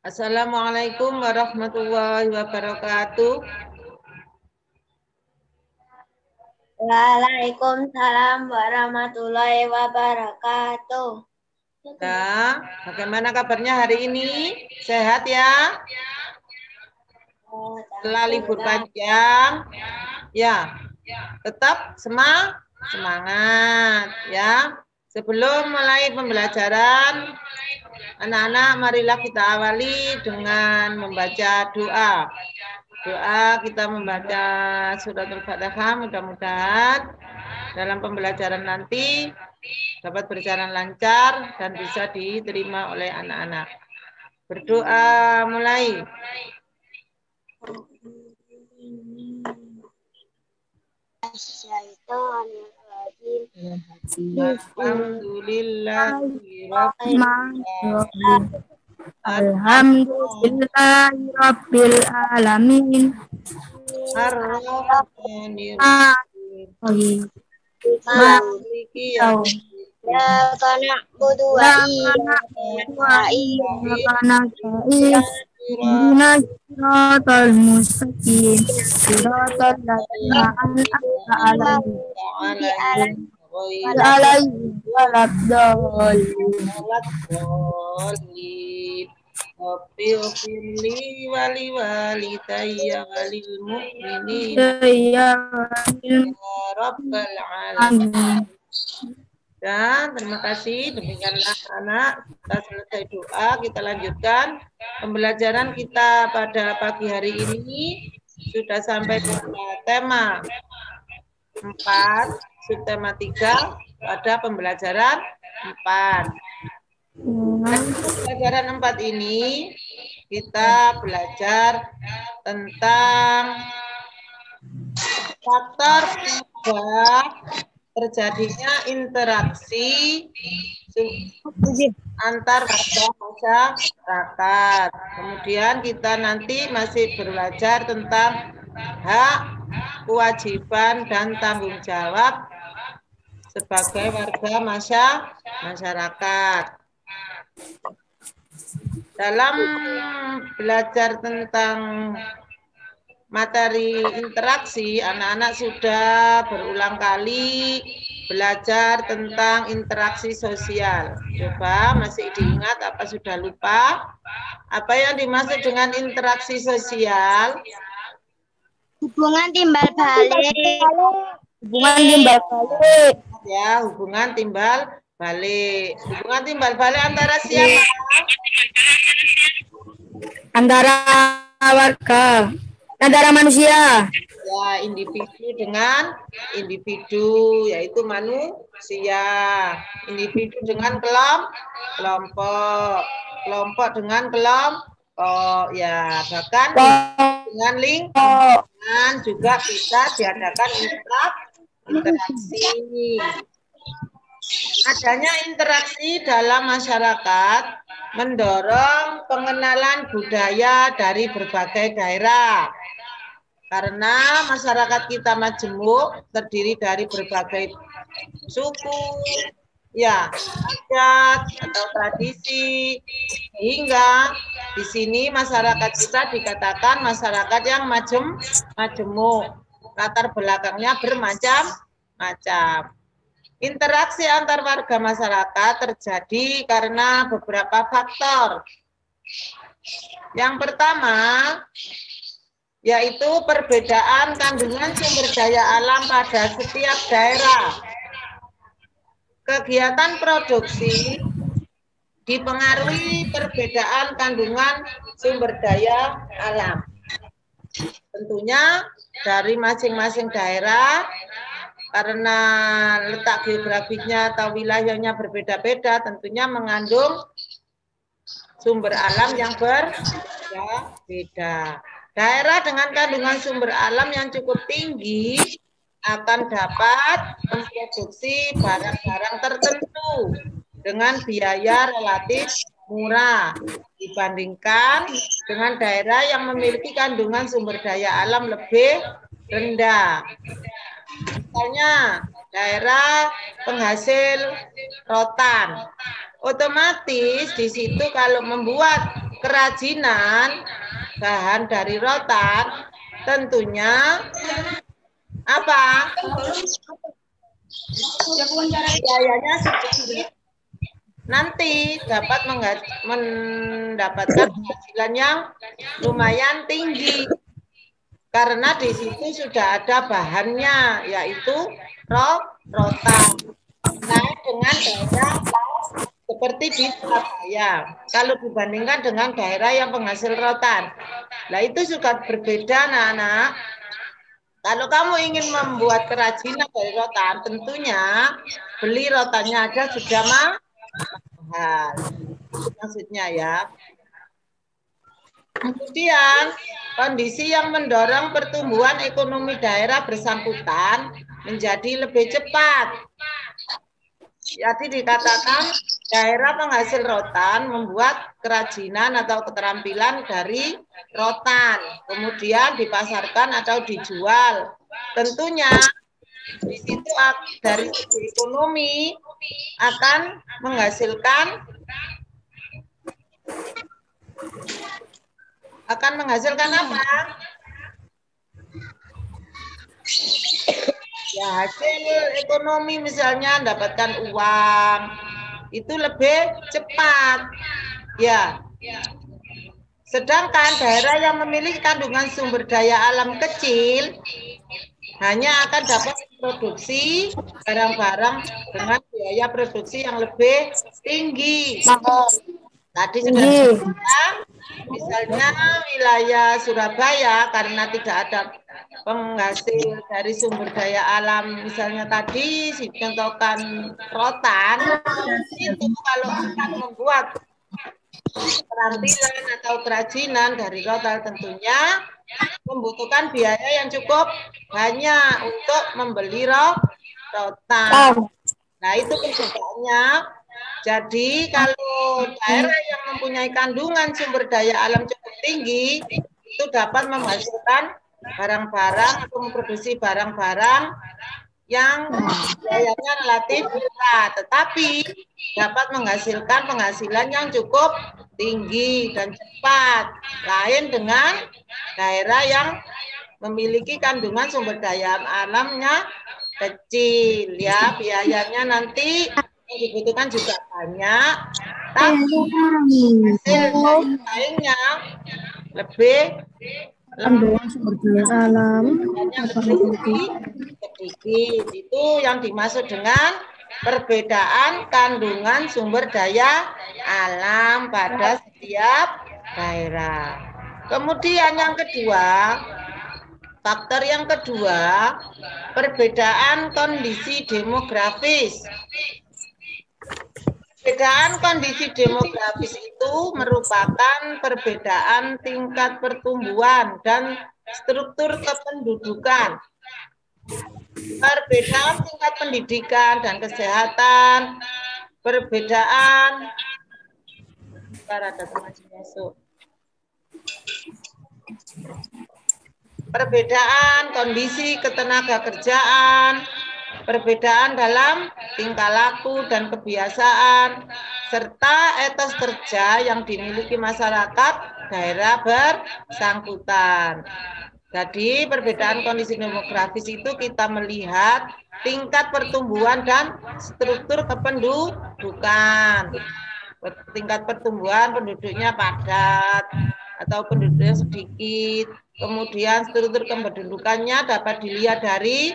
Assalamualaikum warahmatullahi wabarakatuh. Waalaikumsalam warahmatullahi wabarakatuh. Nah, bagaimana kabarnya hari ini? Sehat ya? Setelah libur panjang, ya, tetap semangat ya. Sebelum mulai pembelajaran, anak-anak marilah kita awali dengan membaca doa. Doa kita membaca surat Al-Fatihah, mudah-mudahan dalam pembelajaran nanti dapat berjalan lancar dan bisa diterima oleh anak-anak. Berdoa mulai. Alhamdulillahirabbil alamin. Ar-Rahmanir-Rahim. Maliki yaumiddin. Iyyaka na'budu wa iyyaka nasta'in. Ihdinas siratal mustaqim. Siratal ladzina an'amta 'alaihim waladdallin. Rabbi ighfirli wali walidayya walil mu'minina ya rabbal alamin. Dan terima kasih, demikianlah anak, kita selesai doa, kita lanjutkan pembelajaran kita pada pagi hari ini. Sudah sampai pada tema 4, subtema 3 pada pembelajaran 4. Pembelajaran 4 ini kita belajar tentang faktor penyebab terjadinya interaksi antar warga masyarakat. Kemudian kita nanti masih belajar tentang hak, kewajiban, dan tanggung jawab sebagai warga masyarakat. Dalam belajar tentang materi interaksi, anak-anak sudah berulang kali belajar tentang interaksi sosial. Coba masih diingat apa sudah lupa? Apa yang dimaksud dengan interaksi sosial? Hubungan timbal balik. Hubungan timbal balik. Ya, hubungan timbal balik. Hubungan timbal balik antara siapa? Antara warga. Antara manusia. Ya, individu dengan individu, yaitu manusia. Individu dengan kelompok. Kelompok dengan kelompok. Ya, bahkan dengan lingkungan juga bisa diadakan interaksi. Adanya interaksi dalam masyarakat mendorong pengenalan budaya dari berbagai daerah. Karena masyarakat kita majemuk, terdiri dari berbagai suku, ya, adat atau tradisi, sehingga di sini masyarakat kita dikatakan masyarakat yang majemuk. Latar belakangnya bermacam-macam. Interaksi antar warga masyarakat terjadi karena beberapa faktor. Yang pertama, yaitu perbedaan kandungan sumber daya alam pada setiap daerah. Kegiatan produksi dipengaruhi perbedaan kandungan sumber daya alam. Tentunya dari masing-masing daerah, karena letak geografisnya atau wilayahnya berbeda-beda, tentunya mengandung sumber alam yang berbeda. Daerah dengan kandungan sumber alam yang cukup tinggi akan dapat memproduksi barang-barang tertentu dengan biaya relatif murah dibandingkan dengan daerah yang memiliki kandungan sumber daya alam lebih rendah. Misalnya daerah penghasil rotan, otomatis di situ kalau membuat kerajinan bahan dari rotan, tentunya apa? Biayanya sedikit, nanti dapat mendapatkan penghasilan yang lumayan tinggi. Karena di situ sudah ada bahannya, yaitu rotan. Nah, dengan daerah seperti di Surabaya, kalau dibandingkan dengan daerah yang penghasil rotan, nah itu juga berbeda, anak-anak. Kalau kamu ingin membuat kerajinan dari rotan, tentunya beli rotannya aja sudah mahal. Maksudnya ya. Kemudian, kondisi yang mendorong pertumbuhan ekonomi daerah bersangkutan menjadi lebih cepat. Jadi dikatakan daerah penghasil rotan membuat kerajinan atau keterampilan dari rotan, kemudian dipasarkan atau dijual. Tentunya di situ dari segi ekonomi akan menghasilkan apa? Ya, hasil ekonomi misalnya mendapatkan uang itu lebih cepat. Ya. Sedangkan daerah yang memiliki kandungan sumber daya alam kecil hanya akan dapat produksi barang-barang dengan biaya produksi yang lebih tinggi. Tadi sudah disebutkan, misalnya wilayah Surabaya karena tidak ada penghasil dari sumber daya alam, misalnya tadi contohkan rotan, itu kalau akan membuat keterampilan atau kerajinan dari rotan tentunya membutuhkan biaya yang cukup banyak untuk membeli rotan. Nah, itu perbedaannya. Jadi kalau daerah yang mempunyai kandungan sumber daya alam cukup tinggi itu dapat menghasilkan barang-barang atau memproduksi barang-barang yang biayanya relatif murah, tetapi dapat menghasilkan penghasilan yang cukup tinggi dan cepat. Lain dengan daerah yang memiliki kandungan sumber daya alamnya kecil, ya biayanya nanti dibutuhkan juga banyak, tapi hasil dari saingnya lebih sedikit. Itu yang dimaksud dengan perbedaan kandungan sumber daya alam pada setiap daerah. Kemudian yang kedua, faktor yang kedua, perbedaan kondisi demografis. Perbedaan kondisi demografis itu merupakan perbedaan tingkat pertumbuhan dan struktur kependudukan. Perbedaan tingkat pendidikan dan kesehatan, perbedaan kondisi ketenaga kerjaan, perbedaan dalam tingkah laku dan kebiasaan, serta etos kerja yang dimiliki masyarakat daerah bersangkutan. Jadi perbedaan kondisi demografis itu kita melihat tingkat pertumbuhan dan struktur kependudukan. Tingkat pertumbuhan penduduknya padat atau penduduknya sedikit. Kemudian struktur kependudukannya dapat dilihat dari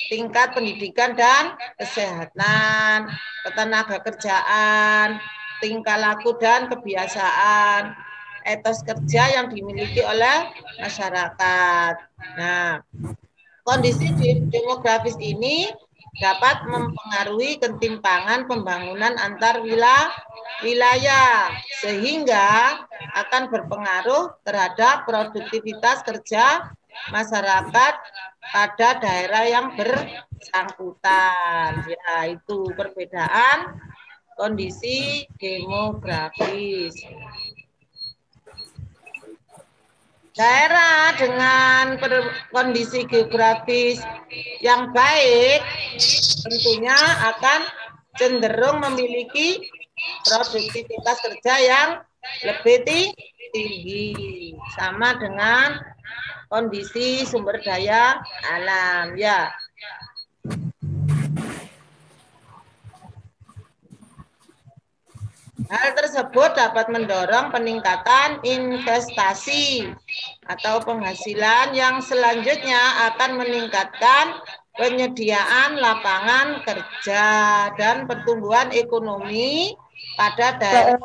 tingkat pendidikan dan kesehatan, ketenaga kerjaan, tingkah laku dan kebiasaan, etos kerja yang dimiliki oleh masyarakat. Nah, kondisi demografis ini dapat mempengaruhi ketimpangan pembangunan antar wilayah sehingga akan berpengaruh terhadap produktivitas kerja masyarakat pada daerah yang bersangkutan. Ya, itu perbedaan kondisi demografis. Daerah dengan kondisi geografis yang baik tentunya akan cenderung memiliki produktivitas kerja yang lebih tinggi. Sama dengan kondisi sumber daya alam, ya. Hal tersebut dapat mendorong peningkatan investasi atau penghasilan yang selanjutnya akan meningkatkan penyediaan lapangan kerja dan pertumbuhan ekonomi pada daerah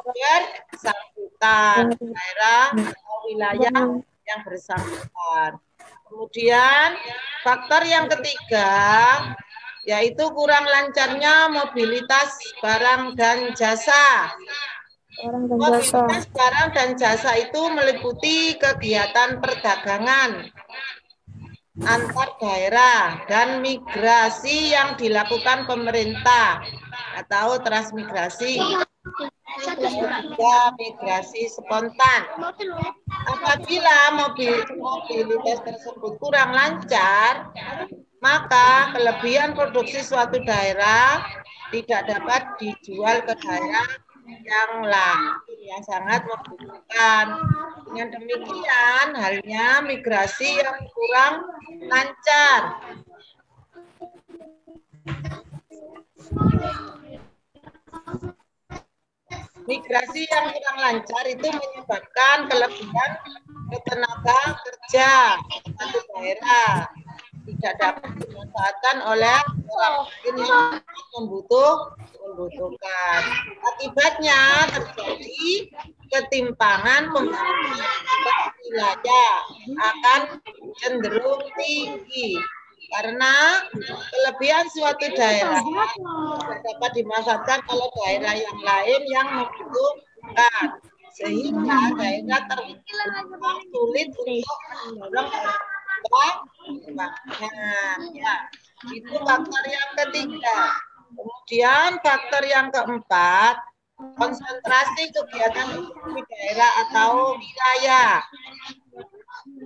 bersangkutan, daerah atau wilayah yang bersangkutan. Kemudian faktor yang ketiga yaitu kurang lancarnya mobilitas barang dan jasa. Mobilitas barang dan jasa itu meliputi kegiatan perdagangan antar daerah dan migrasi yang dilakukan pemerintah atau transmigrasi. Juga migrasi spontan. Apabila mobilitas tersebut kurang lancar, maka kelebihan produksi suatu daerah tidak dapat dijual ke daerah yang lain yang sangat membutuhkan. Dengan demikian, halnya migrasi yang kurang lancar. Migrasi yang kurang lancar itu menyebabkan kelebihan tenaga kerja satu daerah tidak dapat dimanfaatkan oleh orang lain yang membutuhkan. Akibatnya terjadi ketimpangan pembangunan wilayah akan cenderung tinggi karena kelebihan suatu daerah tidak dapat dimanfaatkan oleh daerah yang lain yang membutuhkan, sehingga daerah sulit untuk mendorong pembangunan. Ya, itu faktor yang ketiga. Kemudian faktor yang keempat, konsentrasi kegiatan ekonomi daerah atau wilayah.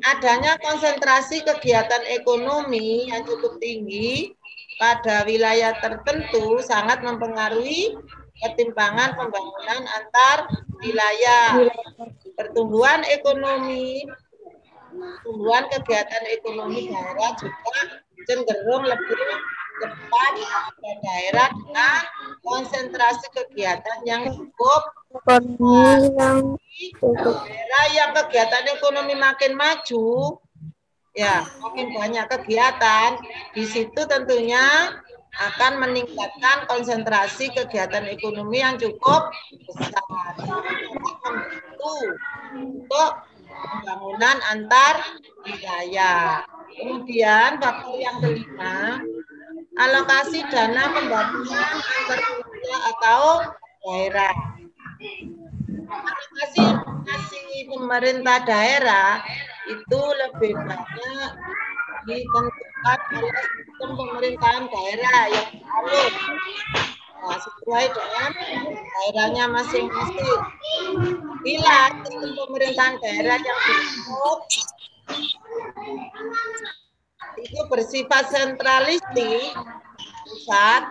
Adanya konsentrasi kegiatan ekonomi yang cukup tinggi pada wilayah tertentu sangat mempengaruhi ketimpangan pembangunan antar wilayah. Pertumbuhan ekonomi, pertumbuhan kegiatan ekonomi daerah juga cenderung lebih cepat pada daerah dengan konsentrasi kegiatan yang cukup. Daerah yang kegiatan ekonomi makin maju, ya makin banyak kegiatan, di situ tentunya akan meningkatkan konsentrasi kegiatan ekonomi yang cukup besar untuk pembangunan antar wilayah. Kemudian faktor yang kelima, alokasi dana pembangunan antar wilayah atau daerah. Alokasi pemerintah daerah itu lebih banyak ditentukan oleh sistem pemerintahan daerah yang valid, nah, sesuai dengan daerahnya masing-masing. Bila sistem pemerintahan daerah yang cukup itu bersifat sentralistik pusat,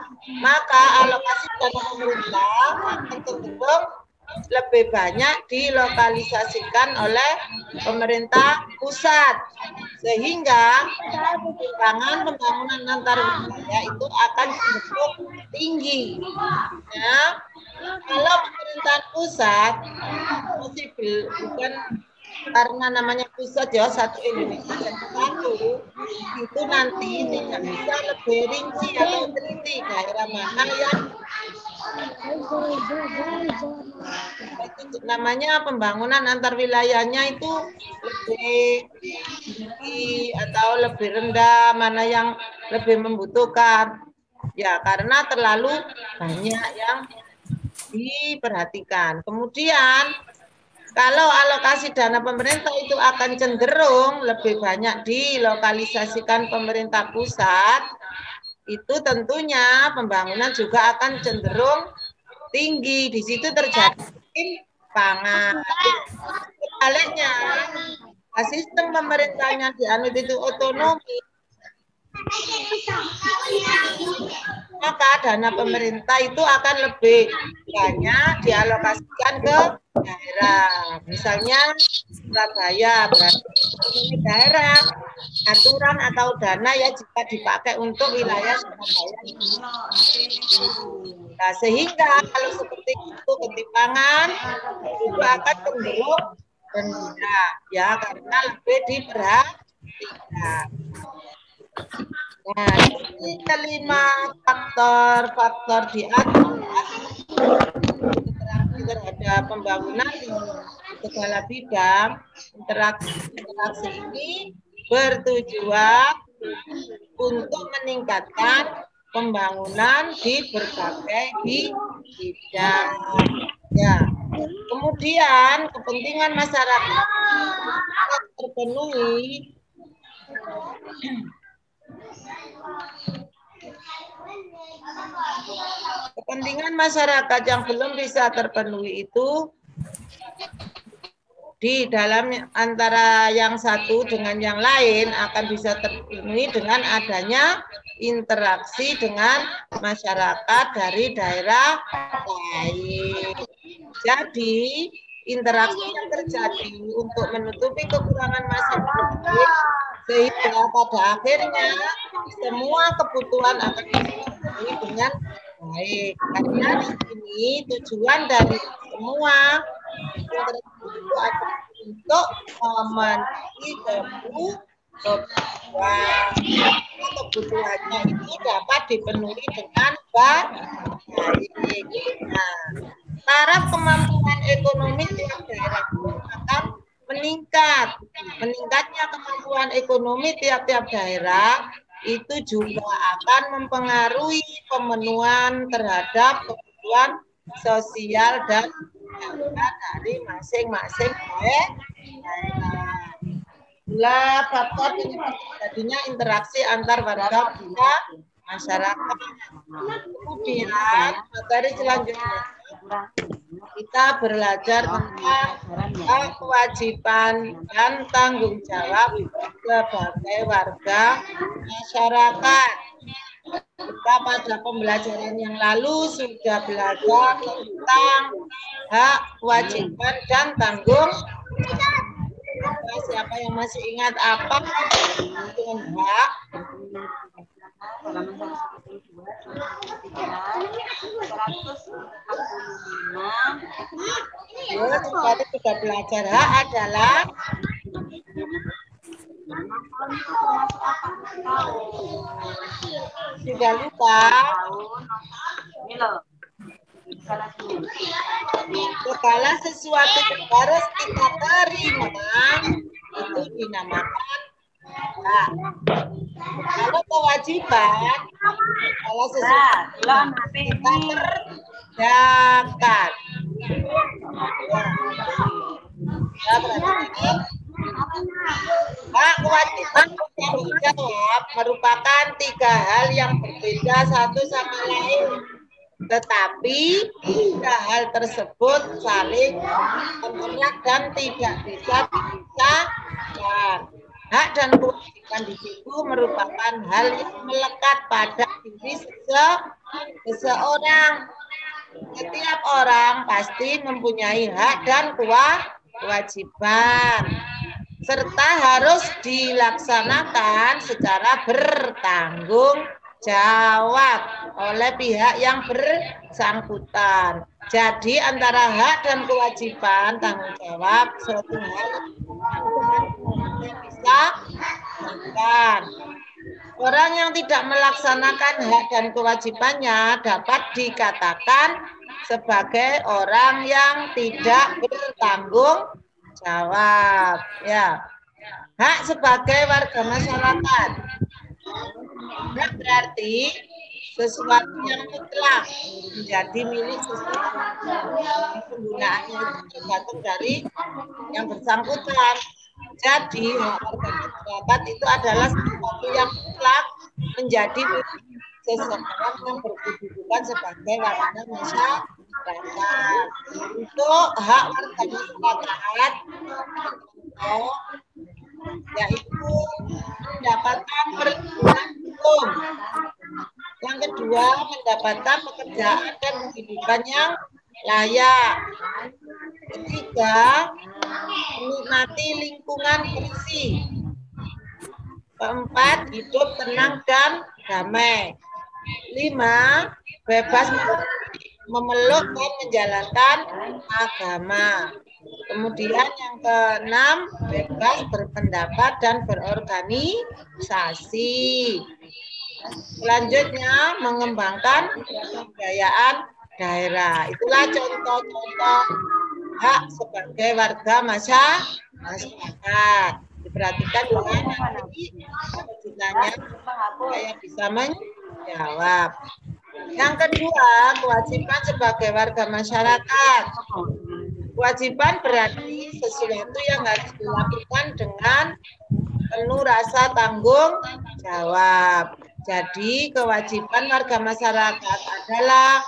maka alokasi dana pemerintah akan cenderung lebih banyak dilokalisasikan oleh pemerintah pusat, sehingga ketimpangan pembangunan antar wilayah itu akan cenderung tinggi. Ya, kalau pemerintahan pusat masih bukan karena namanya pusat ya satu Indonesia dan satu, itu nanti tidak bisa lebih rinci atau teliti daerah mana yang itu namanya pembangunan antar wilayahnya itu lebih tinggi atau lebih rendah, mana yang lebih membutuhkan, ya karena terlalu banyak yang diperhatikan. Kemudian kalau alokasi dana pemerintah itu akan cenderung lebih banyak dilokalisasikan pemerintah pusat, itu tentunya pembangunan juga akan cenderung tinggi. Di situ terjadi ketimpangan. Sebaliknya, sistem pemerintahnya dianut itu otonomi, maka dana pemerintah itu akan lebih banyak dialokasikan ke daerah. Misalnya Surabaya, berarti ini daerah, aturan atau dana ya jika dipakai untuk wilayah Surabaya. Nah, sehingga kalau seperti itu ketimpangan itu akan cenderung rendah ya karena lebih diperhatikan. Nah, ini kelima faktor di atas interaksi terhadap pembangunan di segala bidang. Interaksi ini bertujuan untuk meningkatkan pembangunan di berbagai bidang. Ya. Kemudian kepentingan masyarakat terpenuhi kepentingan masyarakat yang belum bisa terpenuhi itu di dalam antara yang satu dengan yang lain akan bisa terpenuhi dengan adanya interaksi dengan masyarakat dari daerah lain. Jadi interaksi yang terjadi untuk menutupi kekurangan masing-masing sehingga pada akhirnya semua kebutuhan akan dipenuhi dengan baik. Karena di sini tujuan dari semua untuk memenuhi kebutuhannya itu dapat dipenuhi dengan baik. Nah, taraf kemampuan ekonomi tiap daerah akan meningkat. Meningkatnya kemampuan ekonomi tiap-tiap daerah itu juga akan mempengaruhi pemenuhan terhadap kebutuhan sosial dan dari masing-masing daerah. Itulah faktor penyebab terjadinya interaksi antar warga masyarakat. Kemudian materi selanjutnya kita belajar tentang kewajiban dan tanggung jawab sebagai warga masyarakat. Kita pada pembelajaran yang lalu sudah belajar tentang hak, kewajiban, dan tanggung jawab. Siapa yang masih ingat apa dengan hak? Tadi kita belajar hak adalah sudah lupa. Segala sesuatu yang harus kita terima itu dinamakan hak. Kalau kewajiban, kalau sesuatu yang kita kerjakan. Ya, berarti hak, kewajiban, tanggung jawab merupakan tiga hal yang berbeda satu sama lain. Tetapi tiga hal tersebut saling menolak dan tidak bisa dipisahkan. Hak dan kewajiban di situ merupakan hal yang melekat pada diri seseorang. Setiap orang pasti mempunyai hak dan kewajiban, serta harus dilaksanakan secara bertanggung jawab oleh pihak yang bersangkutan. Jadi antara hak dan kewajiban tanggung jawab suatu hal yang bisa dilakukan. Orang yang tidak melaksanakan hak dan kewajibannya dapat dikatakan sebagai orang yang tidak bertanggung jawab. Ya, hak sebagai warga masyarakat. Hak berarti sesuatu yang mutlak menjadi milik seseorang. Penggunaannya tergantung dari yang bersangkutan. Jadi hak warga masyarakat itu adalah sesuatu yang mutlak menjadi milik seseorang yang berkedudukan sebagai warga masyarakat. Untuk hak warga masyarakat yaitu mendapatkan perlindungan hukum. Yang kedua, mendapatkan pekerjaan dan kehidupan yang layak. Ketiga, menikmati lingkungan bersih. Keempat, hidup tenang dan damai. 5, bebas memeluk dan menjalankan agama. Kemudian yang keenam, bebas berpendapat dan berorganisasi. Selanjutnya, mengembangkan kebudayaan daerah. Itulah contoh-contoh hak sebagai warga masyarakat. Diperhatikan dengan nanti pertanyaannya saya bisa menjawab. Yang kedua, kewajiban sebagai warga masyarakat. Kewajiban berarti sesuatu yang harus dilakukan dengan penuh rasa tanggung jawab. Jadi kewajiban warga masyarakat adalah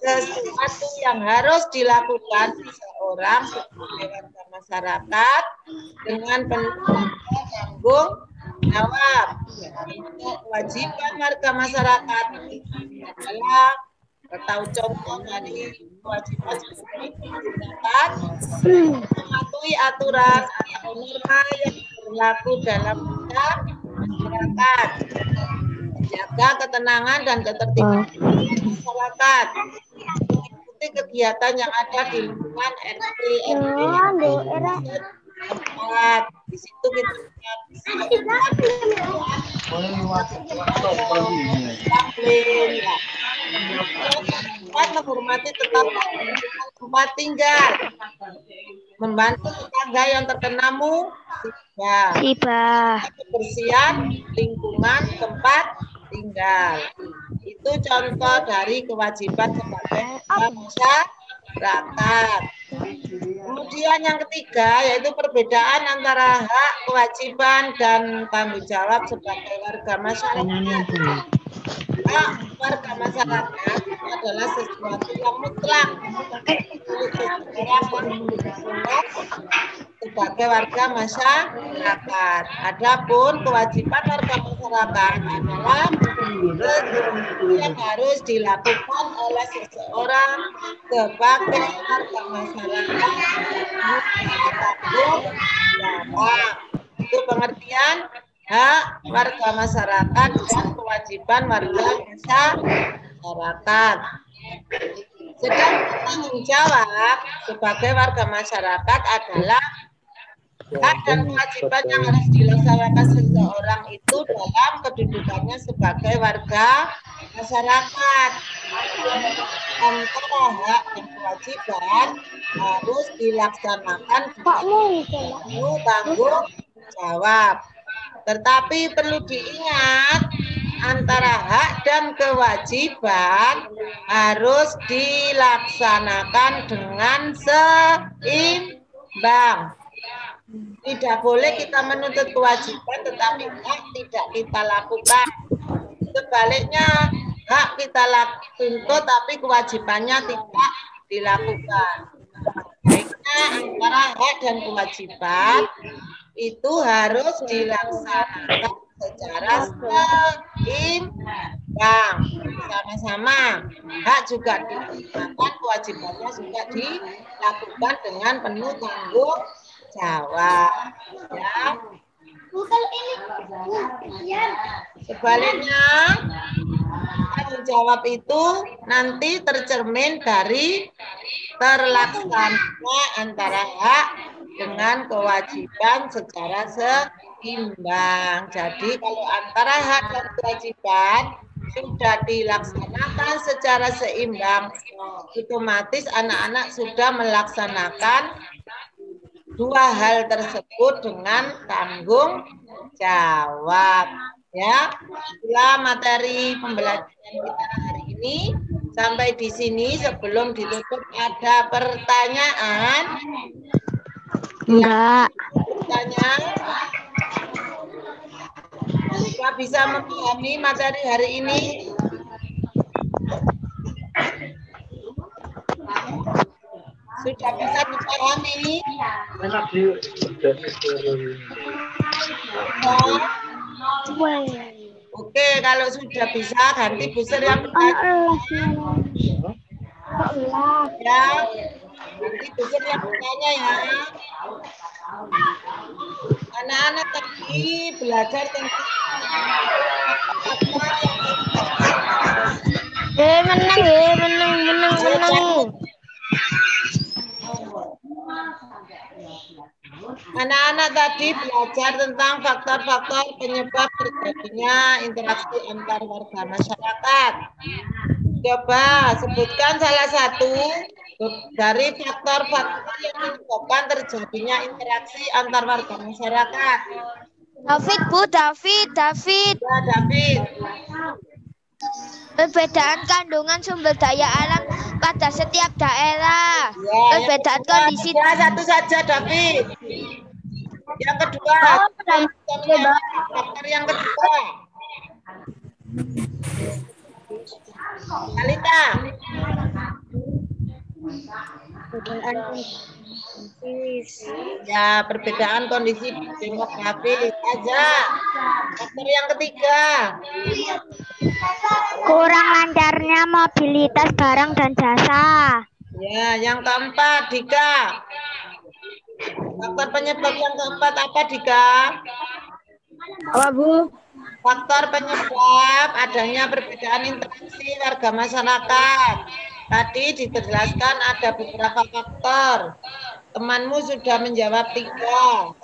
sesuatu yang harus dilakukan seseorang sebagai warga masyarakat dengan penuh tanggung jawab. Kewajiban warga masyarakat adalah atau contoh dari kewajiban sebagai masyarakat mematuhi aturan atau norma yang berlaku dalam masyarakat, menjaga ketenangan dan ketertiban masyarakat, mengikuti kegiatan yang ada di lingkungan RT, tempat. Di situ kita menghormati tempat tinggal, membantu tetangga yang terkena musibah, kebersihan lingkungan tempat tinggal. Itu contoh dari kewajiban sebagai masyarakat. Kemudian yang ketiga yaitu perbedaan antara hak, kewajiban, dan tanggung jawab sebagai warga masyarakat. Hak warga masyarakat adalah sesuatu yang mutlak sebagai warga masyarakat. Adapun kewajiban warga masyarakat adalah yang harus dilakukan oleh seseorang sebagai warga masyarakat. Itu pengertian hak warga masyarakat dan kewajiban warga masyarakat. Sedang tanggung jawab sebagai warga masyarakat adalah hak dan kewajiban yang harus dilaksanakan seseorang itu dalam kedudukannya sebagai warga masyarakat. Antara hak dan kewajiban harus dilaksanakan penuh tanggung jawab. Tetapi perlu diingat, antara hak dan kewajiban harus dilaksanakan dengan seimbang. Tidak boleh kita menuntut kewajiban tetapi hak tidak kita lakukan. Sebaliknya, hak kita tuntut tapi kewajibannya tidak dilakukan. Baiknya antara hak dan kewajiban itu harus dilaksanakan secara seimbang, sama-sama. Hak juga dilakukan, kewajibannya juga dilakukan dengan penuh tanggung jawab. Ya. Sebaliknya, tanggung jawab itu nanti tercermin dari terlaksananya antara hak dengan kewajiban secara seimbang. Jadi kalau antara hak dan kewajiban sudah dilaksanakan secara seimbang, otomatis anak-anak sudah melaksanakan dua hal tersebut dengan tanggung jawab. Ya, itulah materi pembelajaran kita hari ini. Sampai di sini, sebelum ditutup ada pertanyaan? Enggak. Pertanyaan? Sudah bisa memahami materi hari ini? Sudah bisa dipahami? Oke, kalau sudah bisa ganti buzzer yang bertanya. Ya, ganti buzzer yang bertanya ya. Anak-anak tadi belajar tentang menang. Anak-anak tadi belajar tentang faktor-faktor penyebab terjadinya interaksi antar warga masyarakat. Coba sebutkan salah satu dari faktor-faktor yang menyebabkan terjadinya interaksi antar warga masyarakat. David, Bu, David. Ya, David. Perbedaan kandungan sumber daya alam pada setiap daerah. Ya, Perbedaan kondisi. ya, satu saja, David. Yang kedua, faktor yang kedua. Kalita. Ya, perbedaan kondisi demografis aja. Faktor yang ketiga. Kurang lancarnya mobilitas barang dan jasa. Ya, yang keempat, Dika. Faktor penyebab yang keempat apa, Dika? Apa, Bu? Faktor penyebab adanya perbedaan interaksi warga masyarakat. Tadi dijelaskan ada beberapa faktor. Temanmu sudah menjawab 3.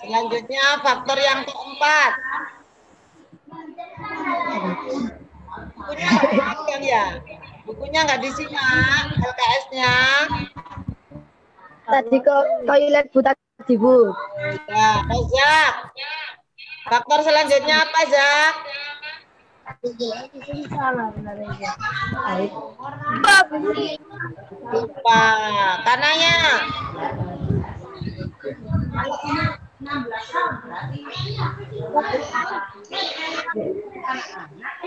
Selanjutnya faktor yang keempat. Bukunya nggak disimak ya? Bukunya nggak disimak, LKS-nya. Tadi ke toilet Bu tadi, Bu. Ya, Zak. Faktor selanjutnya apa, Zak? Lupa. Kananya.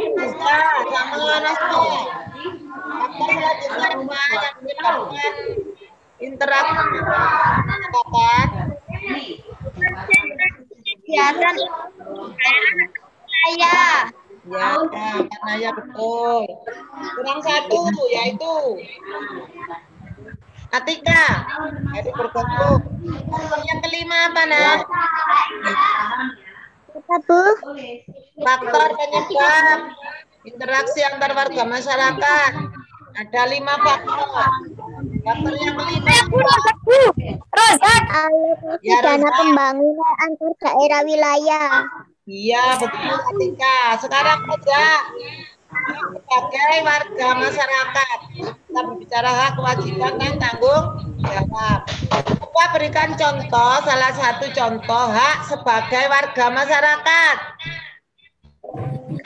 Bisa, sama Nasya. Faktor selanjutnya apa yang menyebabkan interaksi kapan? Kegiatan saya. Ya, karena ya betul. Kurang satu, yaitu Atika. Jadi bergabung. Yang kelima apa, Nak? Faktor penyebab interaksi antar warga masyarakat. Ada 5 faktor. Faktor yang kelima. Alokasi dana pembangunan antar daerah wilayah. Iya, betul, Atika. Sekarang saja sebagai warga masyarakat kita berbicara hak, kewajiban, dan tanggung jawab. Coba berikan contoh, salah satu contoh hak sebagai warga masyarakat.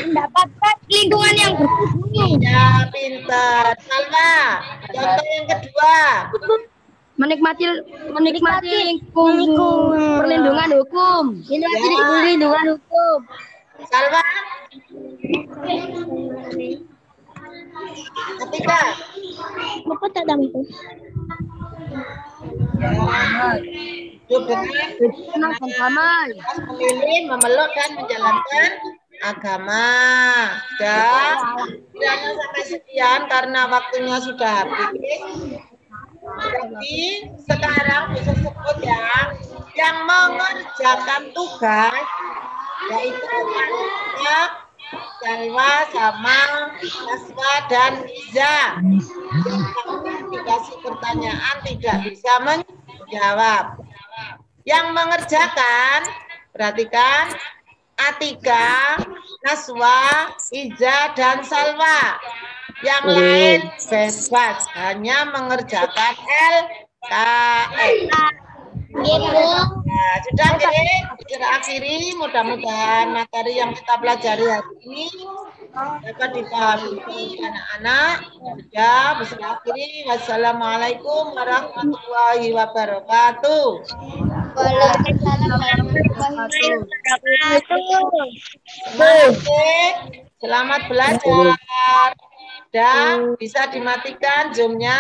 Mendapatkan lingkungan yang bersih. Ya, pinter. Salma, contoh yang kedua. Menikmati perlindungan hukum. Perlindungan hukum. Salma. Atika. Apa tentang itu? Yuk dengan memilih, memeluk, dan menjalankan agama. Dan kiranya sampai sekian karena waktunya sudah habis. Jadi sekarang bisa sebut ya, yang mengerjakan tugas yaitu anak Salwa sama Naswa dan Iza. Yang dikasih pertanyaan tidak bisa menjawab. Yang mengerjakan, perhatikan, Atika, Naswa, Iza, dan Salwa. Yang lain bebas, hanya mengerjakan LKS. Nah, sudah kita akhiri. Mudah-mudahan materi yang kita pelajari hari ini dapat dipahami anak-anak. Ya, bisa akhiri. Wassalamualaikum warahmatullahi wabarakatuh. Waalaikumsalam warahmatullahi wabarakatuh. Selamat belajar. Dan bisa dimatikan Zoom-nya.